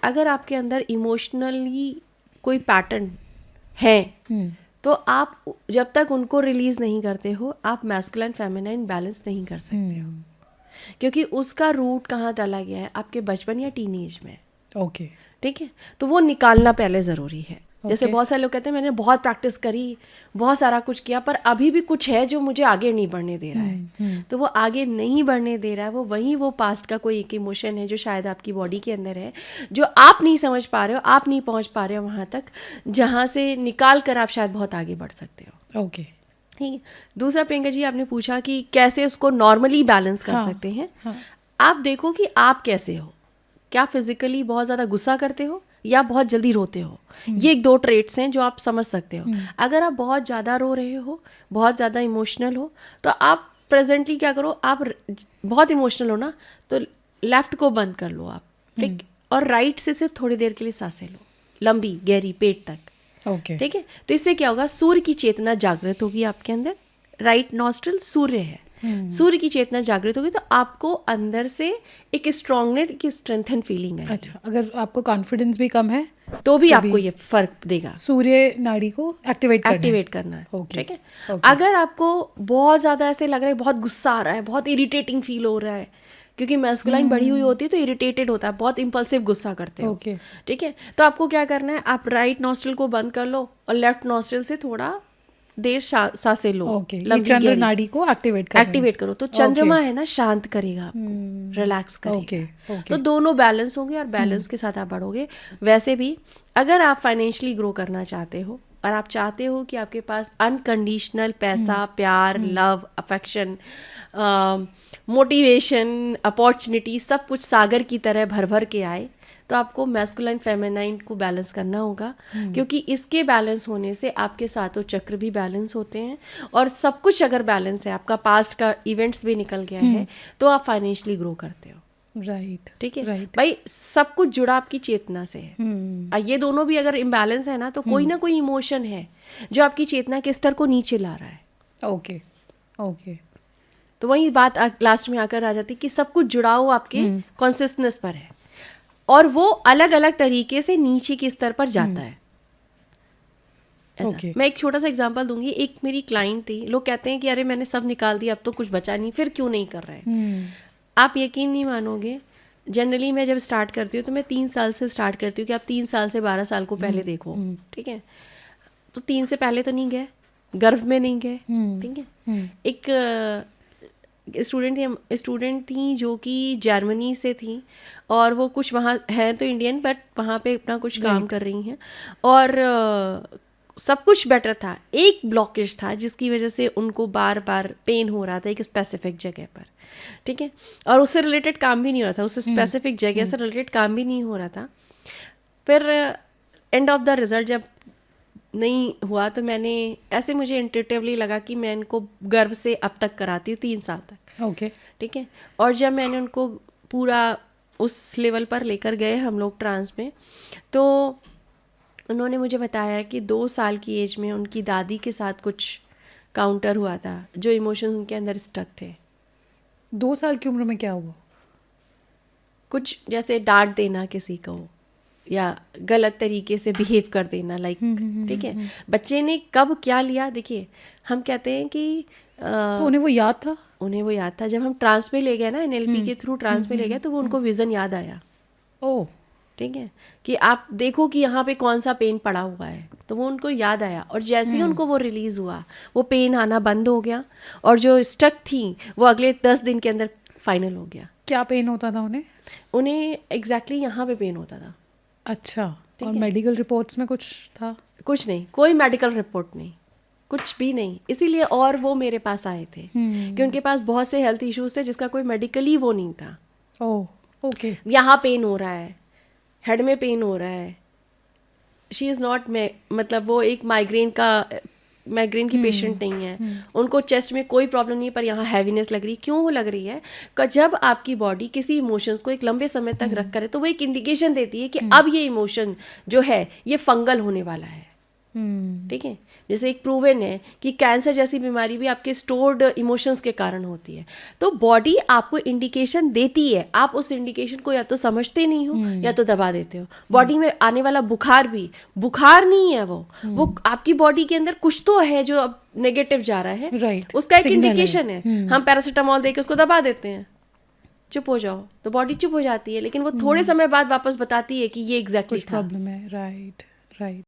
अगर आपके अंदर इमोशनली कोई पैटर्न है तो आप जब तक उनको रिलीज नहीं करते हो आप मैस्कुलाइन फेमिनाइन बैलेंस नहीं कर सकते हो, क्योंकि उसका रूट कहाँ डाला गया है आपके बचपन या टीनेज में। ओके, ठीक है, तो वो निकालना पहले ज़रूरी है। जैसे बहुत सारे लोग कहते हैं मैंने बहुत प्रैक्टिस करी, बहुत सारा कुछ किया, पर अभी भी कुछ है जो मुझे आगे नहीं बढ़ने दे रहा है। तो वो आगे नहीं बढ़ने दे रहा है, वो पास्ट का कोई एक इमोशन है जो शायद आपकी बॉडी के अंदर है, जो आप नहीं समझ पा रहे हो, आप नहीं पहुंच पा रहे हो वहाँ तक जहाँ से निकाल कर आप शायद बहुत आगे बढ़ सकते हो। ओके, ठीक है। दूसरा प्रियंका जी आपने पूछा कि कैसे उसको नॉर्मली बैलेंस कर सकते हैं। आप देखो कि आप कैसे हो, क्या फिजिकली बहुत ज़्यादा गुस्सा करते हो या बहुत जल्दी रोते हो। ये 2 ट्रेट्स हैं जो आप समझ सकते हो। अगर आप बहुत ज़्यादा रो रहे हो, बहुत ज़्यादा इमोशनल हो, तो आप प्रेजेंटली क्या करो, आप बहुत इमोशनल हो ना तो लेफ्ट को बंद कर लो आप, ठीक, और राइट से सिर्फ थोड़ी देर के लिए सांसें लो, लंबी गहरी, पेट तक। ओके, ठीक है, तो इससे क्या होगा, सूर्य की चेतना जागृत होगी आपके अंदर। राइट नॉस्ट्रल सूर्य है, सूर्य की चेतना जागृत होगी तो आपको अंदर से एक स्ट्रांगनेस की स्ट्रेंथन फीलिंग है। अच्छा, अगर आपको कॉन्फिडेंस भी कम है तो भी आपको ये फर्क देगा। सूर्य नाड़ी को एक्टिवेट करना है। Okay. ठीक है। अगर आपको बहुत ज़्यादा ऐसे लग रहा है, बहुत गुस्सा आ रहा है, बहुत इरिटेटिंग फील हो रहा है, क्योंकि मैस्कुलाइन बढ़ी हुई होती है तो इरिटेटेड होता है, बहुत इम्पल्सिव गुस्सा करते हो। Okay. ठीक है, तो आपको क्या करना है, आप राइट नॉस्ट्रल को बंद कर लो और लेफ्ट नॉस्ट्रल से थोड़ा देर सांसें लो। Okay. ये चंद्र नाड़ी को एक्टिवेट करो तो चंद्रमा है ना शांत करेगा आपको, रिलैक्स करेगा। तो दोनों बैलेंस होंगे और बैलेंस के साथ आप बढ़ोगे। वैसे भी अगर आप फाइनेंशियली ग्रो करना चाहते हो और आप चाहते हो कि आपके पास अनकंडीशनल पैसा, प्यार, लव, अफेक्शन, मोटिवेशन, अपॉर्चुनिटी सब कुछ सागर की तरह भर भर के आए, तो आपको मैस्कुलाइन फेमिनाइन को बैलेंस करना होगा। क्योंकि इसके बैलेंस होने से आपके सातों चक्र भी बैलेंस होते हैं और सब कुछ अगर बैलेंस है, आपका पास्ट का इवेंट्स भी निकल गया है, तो आप फाइनेंशियली ग्रो करते हो। राइट, ठीक है भाई, सब कुछ जुड़ा आपकी चेतना से है। ये दोनों भी अगर इम्बैलेंस है ना तो कोई ना कोई इमोशन है जो आपकी चेतना के स्तर को नीचे ला रहा है। ओके, ओके, तो वही बात लास्ट में आकर आ जाती कि सब कुछ जुड़ाव आपके कॉन्शियसनेस पर है और वो अलग अलग तरीके से नीचे के स्तर पर जाता है। Okay. मैं एक छोटा सा एग्जांपल दूंगी। एक मेरी क्लाइंट थी, लोग कहते हैं कि अरे मैंने सब निकाल दिया, अब तो कुछ बचा नहीं, फिर क्यों नहीं कर रहे हैं। आप यकीन नहीं मानोगे, जनरली मैं जब स्टार्ट करती हूँ तो मैं 3 साल से स्टार्ट करती हूँ कि आप 3 साल से 12 साल को पहले देखो। ठीक है, तो 3 से पहले तो नहीं गए, गर्भ में नहीं गए। ठीक है, एक स्टूडेंट थी जो कि जर्मनी से थी और वो कुछ वहाँ है तो इंडियन, बट वहाँ पे अपना कुछ काम कर रही हैं और सब कुछ बेटर था। एक ब्लॉकेज था जिसकी वजह से उनको बार बार पेन हो रहा था एक स्पेसिफिक जगह पर। ठीक है, और उससे रिलेटेड काम भी नहीं हो रहा था, उस स्पेसिफिक जगह से रिलेटेड काम भी नहीं हो रहा था। फिर एंड ऑफ द रिजल्ट जब नहीं हुआ तो मैंने ऐसे, मुझे इंट्यूटिवली लगा कि मैं इनको गर्व से अब तक कराती हूँ 3 साल तक। ओके, ठीक है, और जब मैंने उनको पूरा उस लेवल पर लेकर गए हम लोग ट्रांस में, तो उन्होंने मुझे बताया कि 2 साल की एज में उनकी दादी के साथ कुछ काउंटर हुआ था, जो इमोशंस उनके अंदर स्टक थे। 2 साल की उम्र में क्या हुआ? कुछ जैसे डांट देना किसी को या गलत तरीके से बिहेव कर देना, लाइक। ठीक है, बच्चे ने कब क्या लिया, देखिए हम कहते हैं कि तो उन्हें वो याद था? उन्हें वो याद था। जब हम ट्रांस में ले गए ना, NLP के थ्रू ट्रांस में ले गए, तो वो उनको विजन याद आया। ओह, ठीक है, कि आप देखो कि यहाँ पे कौन सा पेन पड़ा हुआ है, तो वो उनको याद आया और जैसे ही उनको वो रिलीज हुआ, वो पेन आना बंद हो गया और जो स्टक थी वो अगले 10 दिन के अंदर फाइनल हो गया। क्या पेन होता था उन्हें एग्जैक्टली यहाँ पे पेन होता था। अच्छा, और मेडिकल रिपोर्ट्स में कुछ था? कुछ नहीं, कोई मेडिकल रिपोर्ट नहीं, कुछ भी नहीं। इसीलिए और वो मेरे पास आए थे कि उनके पास बहुत से हेल्थ इश्यूज थे जिसका कोई मेडिकली वो नहीं था। ओह, ओके, यहाँ पेन हो रहा है, हेड में पेन हो रहा है। शी इज़ नॉट, मतलब वो एक माइग्रेन की पेशेंट नहीं है, उनको चेस्ट में कोई प्रॉब्लम नहीं है, पर यहाँ हैवीनेस लग रही। क्यों लग रही है? जब आपकी बॉडी किसी इमोशंस को एक लंबे समय तक रख करे तो वो एक इंडिकेशन देती है कि अब ये इमोशन जो है ये फंगल होने वाला है। ठीक है, जैसे एक प्रूवन है कि कैंसर जैसी बीमारी भी आपके स्टोर्ड इमोशंस के कारण होती है। तो बॉडी आपको इंडिकेशन देती है, आप उस इंडिकेशन को या तो समझते नहीं हो या तो दबा देते हो। बॉडी में आने वाला बुखार भी बुखार नहीं है, वो आपकी बॉडी के अंदर कुछ तो है जो अब नेगेटिव जा रहा है, Right. उसका एक Signal है। इंडिकेशन है। हम पैरासीटामोल देके उसको दबा देते हैं, चुप हो जाओ, तो बॉडी चुप हो जाती है, लेकिन वो थोड़े समय बाद वापस बताती है कि ये एग्जैक्टली कुछ था। प्रॉब्लम है। Right right.